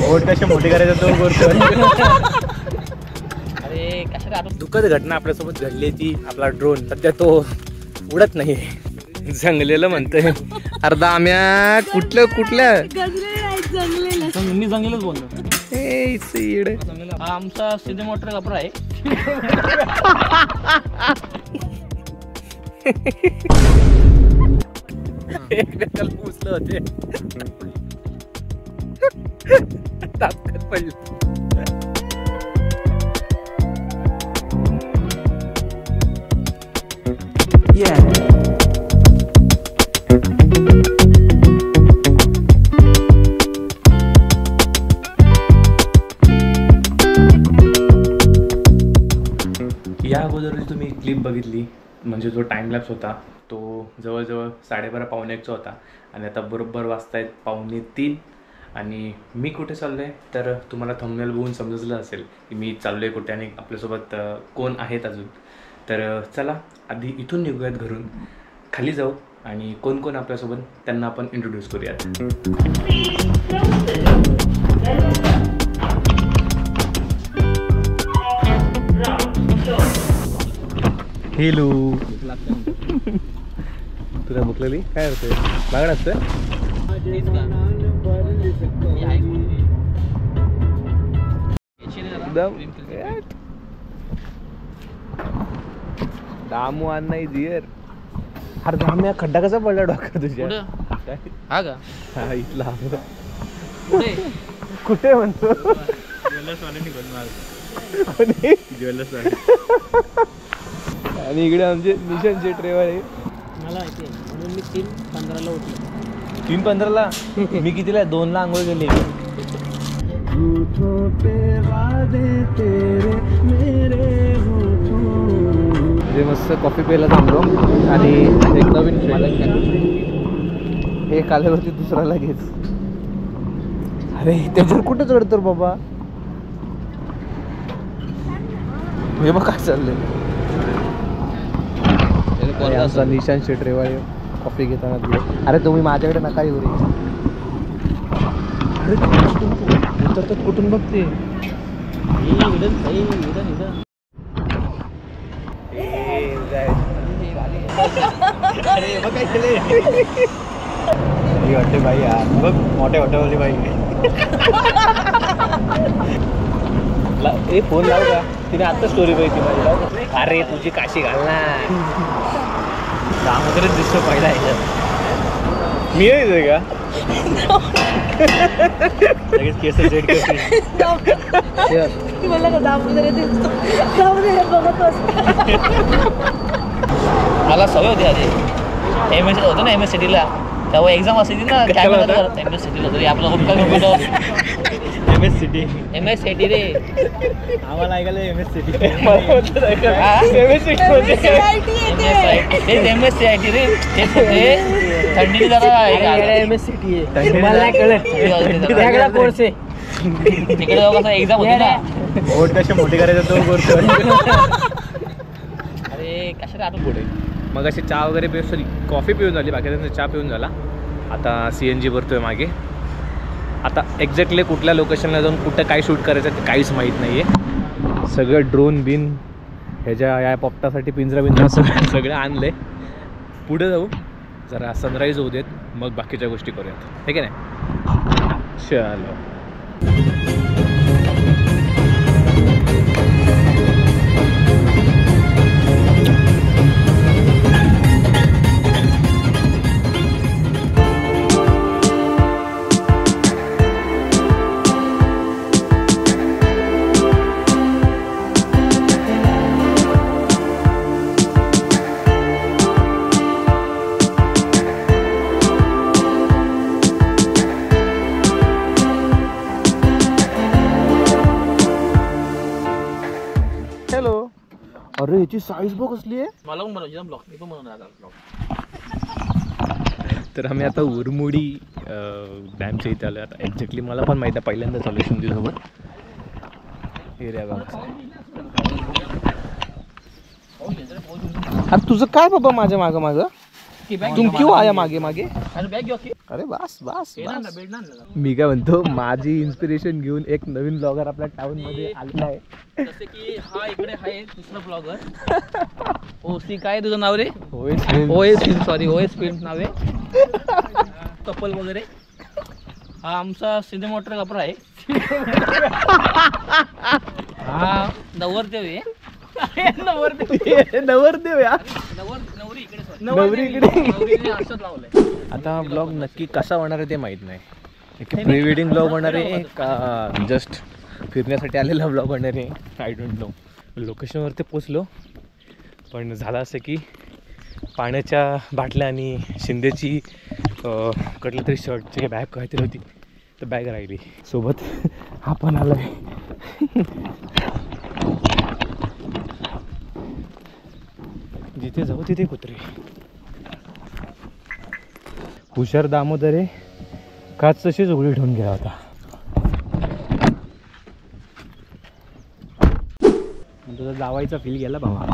बोट कसे मोठे करायचं तो करतो. अरे कशा दुःखद घटना आपल्यासोबत घडली ती. आपला ड्रोन सध्या तो उडत नाही, जंगलेलं म्हणतोय. अर्धा आम्या कुठल्या मी जंगलच बोललो. हा आमचा सीधे मोटर कपडा आहे. उचलं होते पडलं. या अगोदर तुम्ही क्लिप बघितली म्हणजे जो टाइमलॅप्स होता तो जवळजवळ 12:30 पावणे 1चा होता आणि आता बरोबर वाजतायत 2:45. आणि मी कुठे चाललो आहे तर तुम्हाला थंबनेल बघून समजलं असेल की मी चाललो आहे कुठे आणि आपल्यासोबत कोण आहेत अजून. तर चला आधी इथून निघूयात, घरून खाली जाऊ आणि कोण कोण आपल्यासोबत त्यांना आपण इंट्रोड्यूस करूयात. हेलो. तुला बघलेली काय होते लागड असतं. दामू आण नाही जियर. अरे दाम्या खड्डा कसा पडला डोक्यात तुझ्या. हा का हा इथला कुठे म्हणतो ज्वेलर्स. आणि इकडे आमचे निशान शेट रेवाळे. मला माहिती आहे म्हणून मी 3:15ला उठलो. 3:15ला मी कितीला 2ला आंघोळ केली. म्हणजे मस्त कॉफी प्यायला थांबलो आणि एक नवीन एक आल्यावरती दुसरा लगेच. अरे त्याच्यावर कुठं चढतो बाबा. हे बघ काय चाललंय. आमचा निशांत शेट रेवाळे कॉफी घेताना तुला. अरे तुम्ही माझ्याकडे नका येऊ रे. अरे उतरतात कुठून बघते. अरे बघ काय केले. वाटते बाई यार बघ मोठ्या वाटावली बाई. ए फोन लाव का. तिने आता स्टोरी बघितली माझी. अरे तुझी काशी घाल ना. काम वगैरे दिसतो पहिला ह्याच्यात. मी येते का लगेच केस सेट करते. मला सवय होती आधी MS होतं ना MS सिटीला. तेव्हा एक्झाम असायची ना काय म्हणतात MS सिटीला होतं आपलं कम्प्युटर. MS सिटी रे आम्हाला ऐकायला MS सिटी. तेच MS CIT रे. तेच होते थंडी जरा MS सिटी आहे. कोर्स आहे तिकडे जाऊ. कसं एक्झाम होती ना. बोट कसे मोठे करायचं तो करतो. अरे कशा आठवण पुढे मग अशी चहा वगैरे पिऊ. सॉरी कॉफी पिऊन झाली. बाकी त्यांचा चहा पिऊन झाला. आता CNG भरतोय मागे. आता एक्झॅक्टली कुठल्या लोकेशनला जाऊन कुठं काय शूट करायचं ते काहीच माहीत नाही आहे. सगळं ड्रोन बिन ह्याच्या या पोपटासाठी पिंजरा सगळं आणलं आहे. पुढे जाऊ जरा सनराईज होऊ देत मग बाकीच्या गोष्टी करूयात. ठीक आहे ना. चलो अरे याची साईज बघ कसली आहे. मला पण बनवायची ब्लॉग. मी पण बनवणार ब्लॉग. तर आम्ही आता उरमुडी डॅमच्या इथे आलो. आता एक्झॅक्टली मला पण माहिती आहे पहिल्यांदा चालू शिंदेसोबत एरिया बघा. अरे तुझं काय बाबा माझ्या मागं तुम क्यों आया मागे मागे? बॅग घेऊ की अरे बस बस ना बस. बेड ना मी काय म्हणतो, माझी इन्स्पिरेशन घेऊन एक नवीन ब्लॉगर आपल्या टाउन मध्ये आलेला आहे. जसे की हा इकडे आहे दुसरा ब्लॉगर. ओसी काय तुझं नाव रे? OS film, sorry OS film नाव आहे. कपल वगैरे. हा आमचा सिनेमॅटोग्राफर आहे. हा नवरदेव आहे. नवरदेव या नवरी इकडे नवरी इकडे. नवरीने असंच लावलंय. आता ब्लॉग नक्की कसा होणार आहे ते माहीत नाही. प्री वेडिंग ब्लॉग होणार आहे का जस्ट फिरण्यासाठी आलेला ब्लॉग होणार आहे, आय डोंट नो. लोकेशनवरती पोचलो, पण झालं असं की पाण्याच्या बाटल्या आणि शिंदेची कटलं तरी शर्टची बॅग काहीतरी होती, तर बॅग राहिली सोबत. हा पण आला आहे. जिथे जाऊ तिथे कुत्रे. हुशार दामोदरे काच तशीच उघडी ठेवून गेला होता. तुझा जावायचा फील गेला बाबा.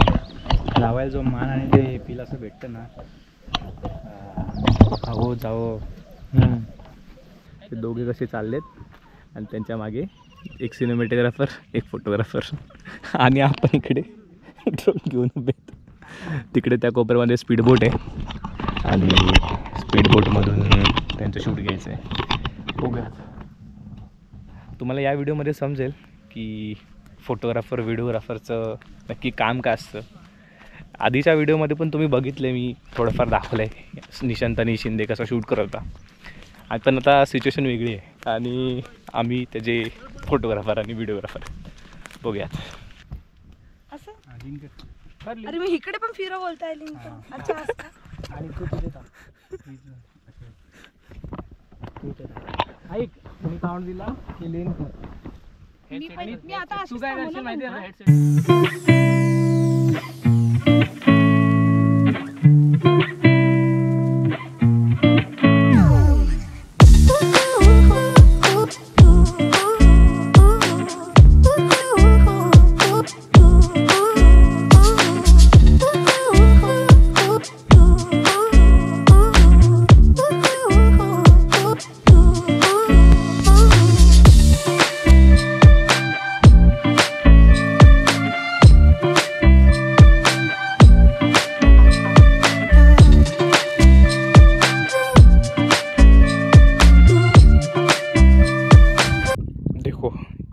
जावायला जो मान आणि ते फील असं भेटतं ना, हो जाओ. ते दोघे कसे चाललेत आणि त्यांच्या मागे एक सिनेमॅटोग्राफर, एक फोटोग्राफर आणि आपण इकडे ड्रोन घेऊन उभे. तिकडे त्या कोपऱ्यामध्ये स्पीडबोट आहे आणि स्पीडबोटमधून त्यांचं शूट घ्यायचं आहे. बघूया. तुम्हाला या व्हिडिओमध्ये समजेल की फोटोग्राफर व्हिडिओग्राफरचं नक्की काम काय असतं. आधीच्या व्हिडिओमध्ये पण तुम्ही बघितले, मी थोडंफार दाखवलं आहे निशांत आणि शिंदे कसं शूट करत होता. पण आता सिच्युएशन वेगळी आहे आणि आम्ही त्याचे फोटोग्राफर आणि व्हिडिओग्राफर. बघूयात. अरे मी इकडे पण फिरव बोलता येईल. अच्छा आणि तू तिथे ऐक, तुम्ही काउंट दिला की लेन मी आता तू काय करशील माहिती आहे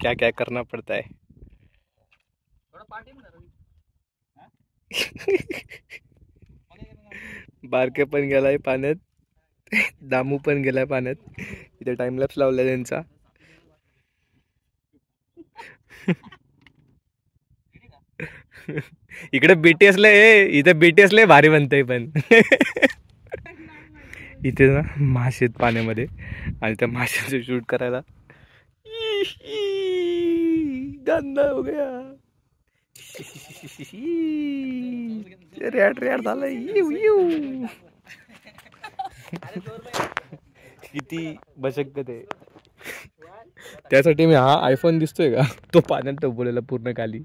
क्या क्या करना पड़ता है. बारके पण गेलाय पाण्यात, दामू पण गेलाय पाण्यात. इथे टाइमलॅप्स लावलाय त्यांचा. इकडे BTS लय, इथे BTS लय भारी बनतंय. पण इथे ना मासे आहेत पाण्यामध्ये आणि त्या माशाचं शूट करायला गंदा हो गया. रेड झालं. किती बचकत आहे. त्यासाठी मी हा आयफोन दिसतोय का, तो पाण्यात बोलायला पूर्ण खाली.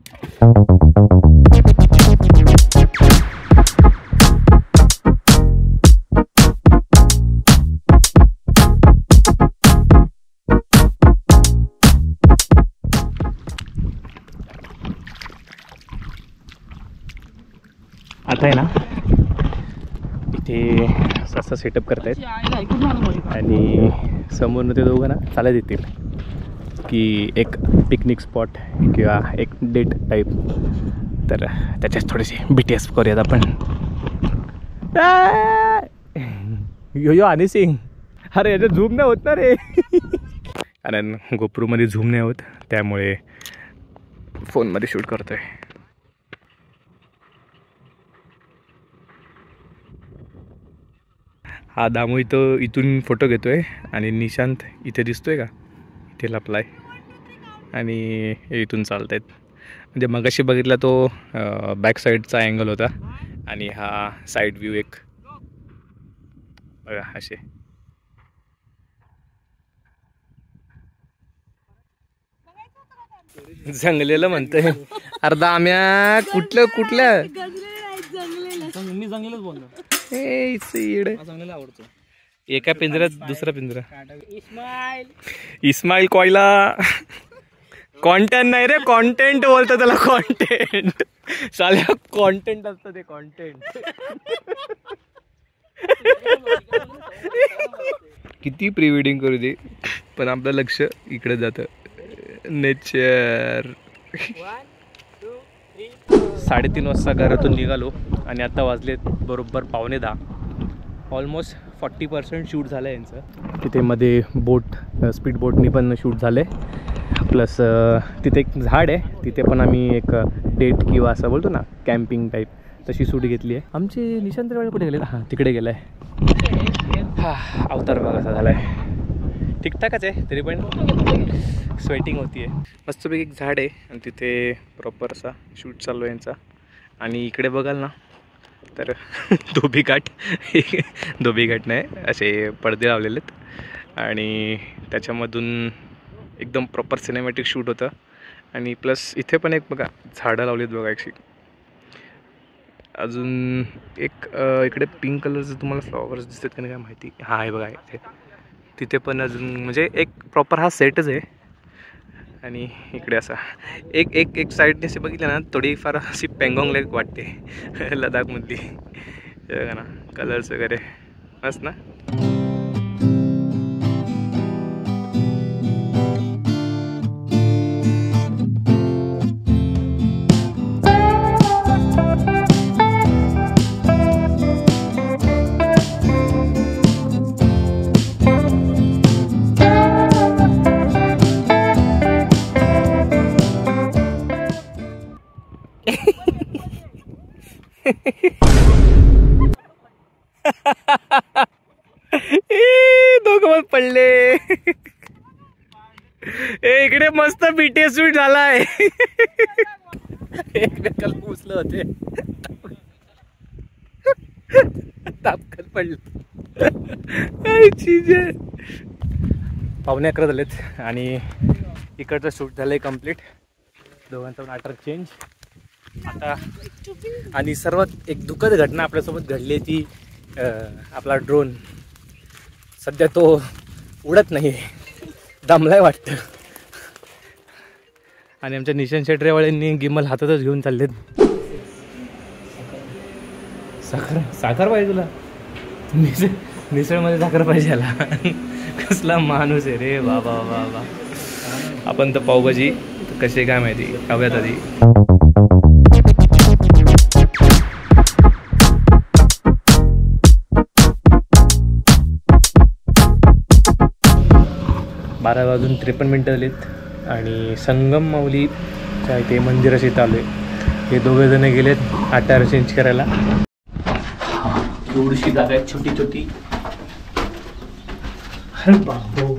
आता आहे ना इथे असं सेटअप करतायत आणि समोरनं ते दोघं ना चालत येतील की एक पिकनिक स्पॉट किंवा एक डेट टाईप. तर त्याच्यात थोडेसे BTS करूयात आपण. यो हनी सिंग. अरे याच्यात झूम नाही होत ना रे. कारण गोप्रोमध्ये झूम नाही होत, त्यामुळे फोनमध्ये शूट करतोय. हा दामू इथून फोटो घेतोय आणि निशांत इथे दिसतोय का, इथे लपलाय आणि इथून चालत आहेत. म्हणजे मगाशी बघितला तो बॅक साईडचा अँगल होता आणि हा साईड व्ह्यू एक बघा असे. जंगलेलं म्हणतोय. अर्धा आम्या कुठल्या मी जंगलेलंच बोललो. चांगल्याला आवडतो. एका पिंजऱ्यात दुसरा पिंजरा. इस्माईल इस्माईल कोयला. कॉन्टेंट नाही रे, कॉन्टेंट बोलतो त्याला. कॉन्टेंट साल्या कॉन्टेंट असतं ते. कॉन्टेंट किती प्री वेडिंग करू दे पण आपलं लक्ष इकडे जातं. नेचर. 3:30 वाजता घरातून निघालो आणि आता वाजलेत बरोबर 9:15. ऑलमोस्ट 40% शूट झालं आहे यांचं. तिथे मध्ये बोट, स्पीड बोटनी पण शूट झालं आहे. प्लस तिथे एक झाड आहे, तिथे पण आम्ही एक डेट किंवा असं बोलतो ना कॅम्पिंग टाईप तशी शूट घेतली आहे. आमचे निशांत वेळ कुठे गेले? हां तिकडे गेला आहे. हा अवतार बघा कसा झाला आहे. ठीकठाकच आहे तरी पण स्वेटिंग होती आहे. मस्तपैकी एक झाड आहे आणि तिथे प्रॉपर असा शूट चालू आहे यांचा. आणि इकडे बघाल ना तर धोबीघाट नाही, असे पडदे लावलेले आहेत आणि त्याच्यामधून एकदम प्रॉपर सिनेमॅटिक शूट होतं. आणि प्लस इथे पण एक बघा झाडं लावलीत बघा एकशी. अजून एक इकडे पिंक कलरचं तुम्हाला फ्लॉवर्स दिसतात का नाही काय माहिती. हा आहे बघा इथे. तिथे पण अजून म्हणजे एक प्रॉपर हा सेटच आहे. आणि इकडे असा एक साईडने असे बघितलं ना थोडीफार अशी पँगॉंग लेक वाटते लडाखमधली. बघा ना कलर्स वगैरे मस्त ना. दोघं पडले. इकडे मस्त बीटीएस शूट झालाय. एकमेकाला पुसलं होते, तापकत पडलं. काय चीज आहे. 11:15 झालेत आणि इकडचं शूट झालंय कम्प्लीट. दोघांचा पण अटर चेंज आता. आणि सर्वात एक दुःखद घटना आपल्यासोबत घडली ती आपला ड्रोन सध्या तो उडत नाही, दमलाय वाटतं. आणि आमच्या निशांत शेटरेवाल्यांनी गिमल हातातच घेऊन चाललेत. साखर पाहिजे तुला? मिसळमध्ये साखर पाहिजे याला. कसला माणूस आहे रे बाबा बाबा. आपण तर पावभाजी कशी काय माहिती खाव्यात आधी. बारा वाजून 53 झालीत आणि संगम माऊलीच्या इथे मंदिराशी इथं आलो आहे. हे दोघे जण गेलेत अटायर चेंज करायला. एवढीशी जागा आहे छोटी छोटी. अरे बाबो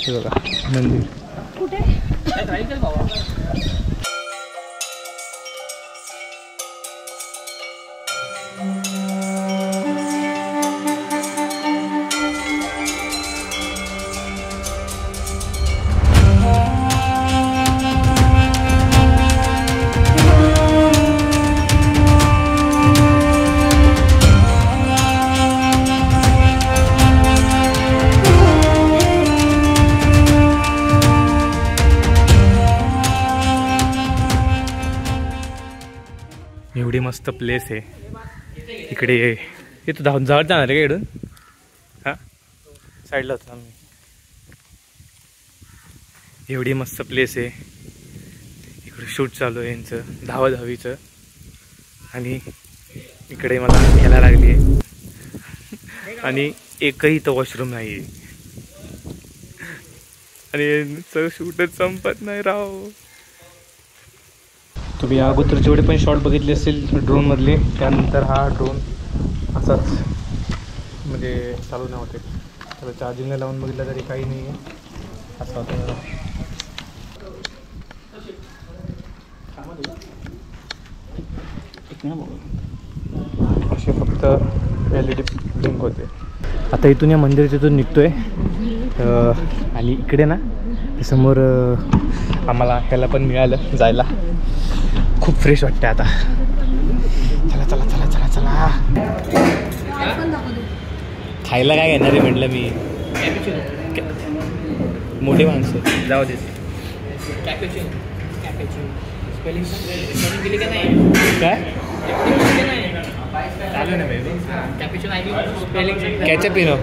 बघा मंदिर कुठे? एवढी मस्त प्लेस आहे इकडे. इथं जाणार आहे का इकडून? हां साईडला होता आम्ही. एवढी मस्त प्लेस आहे. इकडे शूट चालू आहे यांचं धावाधावीचं. आणि इकडे मला घ्यायला लागली आहे आणि एकही तो वॉशरूम नाही आहे. आणि यांचं शूटच संपत नाही राव. तुम्ही अगोदर जेवढे पण शॉट बघितले असतील ड्रोनमधले, त्यानंतर हा ड्रोन असाच म्हणजे चालू नाही होते. त्याला चार्जिंगला लावून बघितलं तरी काही नाही आहे. असा होता असे फक्त LED ब्लिंक होते. आता इथून या मंदिराच्या इथून निघतोय आणि इकडे ना समोर आम्हाला ह्याला पण मिळालं जायला. खूप फ्रेश वाटते आता. चला चला चला चला चला. खायला काय घेणार आहे म्हटलं मी. मोठी माणसं जाऊ दे. काय चालू ना कॅचअप पिनो.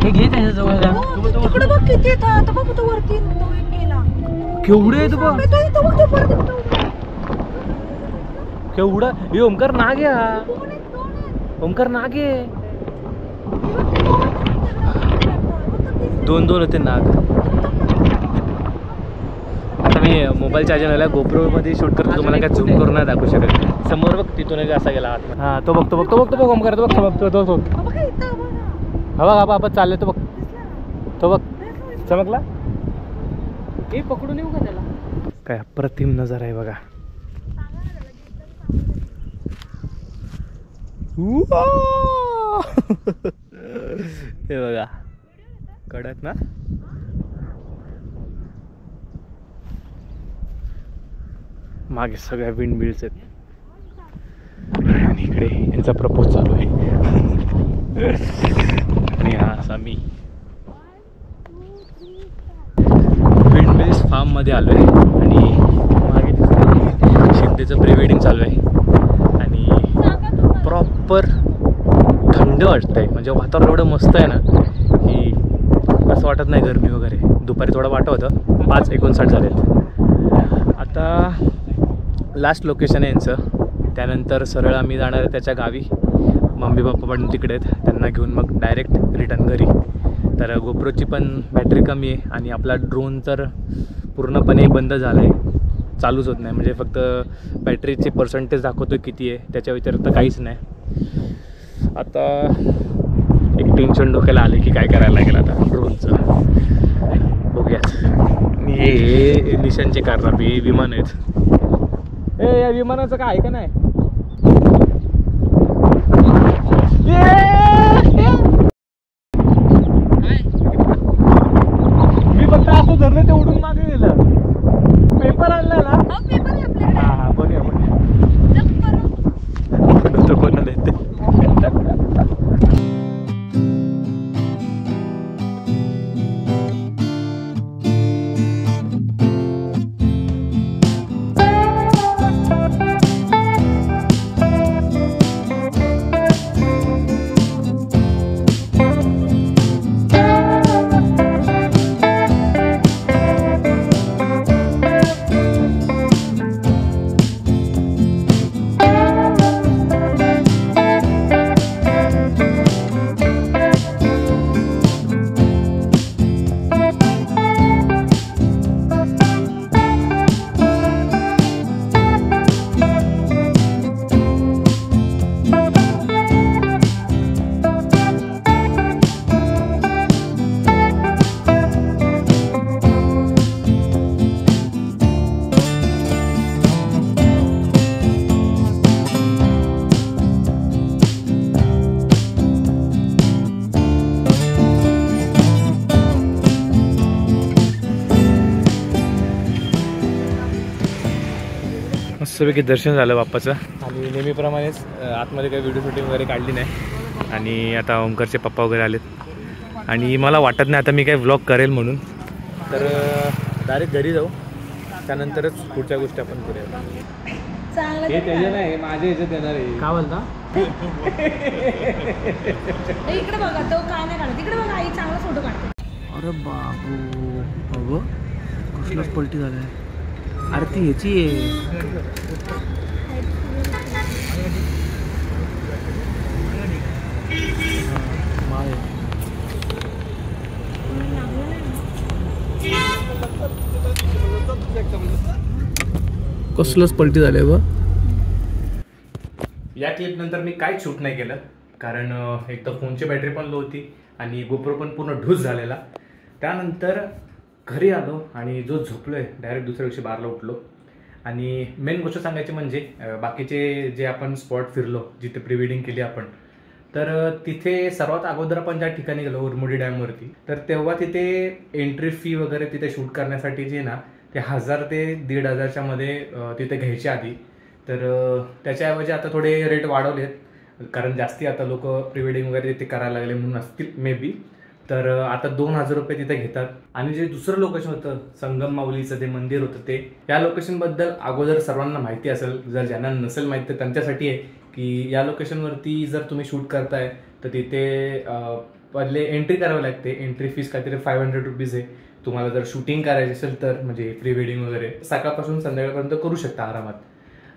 हे घे त्याच्या जवळ जा. इकडे बघ किती येतात बघ तो वरती तो एक गेला. केवढं आहे तू बघ. तो इथं बघ तो परत येतो. केवढं हे ओमकार नाग आहे हा. ओमकार नाग आहे. दोन होते नाग. आता मी मोबाईल चार्जर आला गोप्रो मध्ये शूट करतो. तुम्हाला काय झूम करून नाही दाखवू शकत. समोर बघ तिथून एक असा गेला आत. हा तो बघतो ओमकार तो बघ तो बघ इथं बघ. हा बघ चालले तो बघ चमकला. हे पकडून येऊ का त्याला. काय अप्रतिम नजारा आहे बघा. हे बघा कडक ना. मागे सगळ्या विंड मिल्स आहेत आणि इकडे यांचा प्रपोज चालू आहे. आणि हा असा मी विंड मिल्स फार्म मध्ये आलो आहे आणि मागे दिसतं शिंदेचं प्री वेडिंग चालू आहे आणि प्रॉपर थंड वाटतंय. म्हणजे वातावरण एवढं मस्त आहे ना की असं वाटत नाही गरमी वगैरे. दुपारी थोडं वाटत होतं. 5:59 झालेत. आता लास्ट लोकेशन आहे यांचं. त्यानंतर सरळ आम्ही जाणार आहे त्याच्या गावी. मम्मी पप्पा पण तिकडे आहेत. त्यांना घेऊन मग डायरेक्ट रिटर्न घरी. तर गोप्रोची पण बॅटरी कमी आहे आणि आपला ड्रोन तर पूर्णपणे बंद झाला आहे. चालूच होत नाही. म्हणजे फक्त बॅटरीचे पर्सेंटेज दाखवतो किती आहे. त्याच्या व्यतिरिक्त काहीच नाही. आता एक टेन्शन डोक्याला आले की काय करायला लागेल आता ड्रोनचं. बघूयात. हे निशांचे कारनामे हे विमान आहेत. ए या विमानाचं काय आहे का नाही. मी फक्त असं धरलं ते उडून मागे गेलं. पेपर आणला ना. हा बघूया तो कोणाला येते. मस्तपैकी दर्शन झालं बाप्पाचं. आणि नेहमीप्रमाणेच आतमध्ये काही व्हिडिओ शूटिंग वगैरे काढली नाही. आणि आता ओमकारचे पप्पा वगैरे आलेत आणि मला वाटत नाही आता मी काही व्लॉग करेल म्हणून. तर डायरेक्ट घरी जाऊ. त्यानंतरच पुढच्या गोष्टी आपण करूया. हे त्याच्या नाही माझ्या ह्याच्यात येणार आहे. का बोलता. इकडे बघा तो काय नाही काढत. इकडे बघा आई चांगला फोटो काढते. अरे बाबू अगो कसलंच पलटी झालंय. अरे ती ह्याची आहे. कसलंच पलटी झालंय बा. या क्लिप नंतर मी काहीच शूट नाही केलं, कारण एक तर फोनची बॅटरी पण लो होती आणि गोप्रो पण पूर्ण ढूस झालेला. त्यानंतर घरी आलो आणि जो झोपलोय डायरेक्ट दुसऱ्या दिवशी 12ला उठलो. आणि मेन गोष्ट सांगायची म्हणजे बाकीचे जे आपण स्पॉट फिरलो जिथे प्री वेडिंग केली आपण, तर तिथे सर्वात अगोदर आपण ज्या ठिकाणी गेलो उरमोडी डॅमवरती, तर तेव्हा तिथे एंट्री फी वगैरे तिथे शूट करण्यासाठी जे ना ते 1000 ते 1500च्या मध्ये तिथे घ्यायचे आधी. तर त्याच्याऐवजी आता थोडे रेट वाढवलेत, कारण जास्ती आता लोक प्री वेडिंग वगैरे तिथे करायला लागले म्हणून असतील मे बी. तर आता 2000 रुपये तिथे घेतात. आणि जे दुसरं लोकेशन होतं संगम माऊलीचं ते मंदिर होतं, ते या लोकेशनबद्दल अगोदर सर्वांना माहिती असेल, जर ज्यांना नसेल माहिती तर त्यांच्यासाठी आहे की या लोकेशनवरती जर तुम्ही शूट करताय तर तिथे पहिले एंट्री करावी लागते. एंट्री फीस काहीतरी 500 रुपीज आहे. तुम्हाला जर शूटिंग करायची असेल तर म्हणजे प्री वेडिंग वगैरे सकाळपासून संध्याकाळपर्यंत करू शकता आरामात.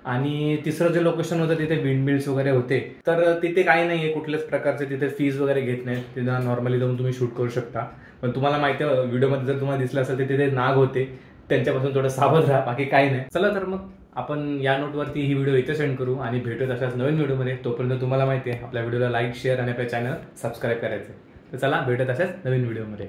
आणि तिसरं जे लोकेशन होतं तिथे विंडमिल्स वगैरे होते, तर तिथे काही नाही आहे कुठल्याच प्रकारचे तिथे फीज वगैरे घेत नाहीत. तिथं नॉर्मली जाऊन तुम्ही शूट करू शकता. पण तुम्हाला माहिती आहे व्हिडिओमध्ये जर तुम्हाला दिसलं असेल तर तिथे नाग होते, त्यांच्यापासून थोडं सावध राहा, बाकी काही नाही. चला तर मग आपण या नोटवरती ही व्हिडिओ इथे सेंड करू आणि भेटूत अशाच नवीन व्हिडिओमध्ये. तोपर्यंत तुम्हाला माहिती आहे आपल्या व्हिडिओला लाईक, शेअर आणि आपल्या चॅनल सबस्क्राईब करायचं. तर चला भेटत अशाच नवीन व्हिडिओमध्ये.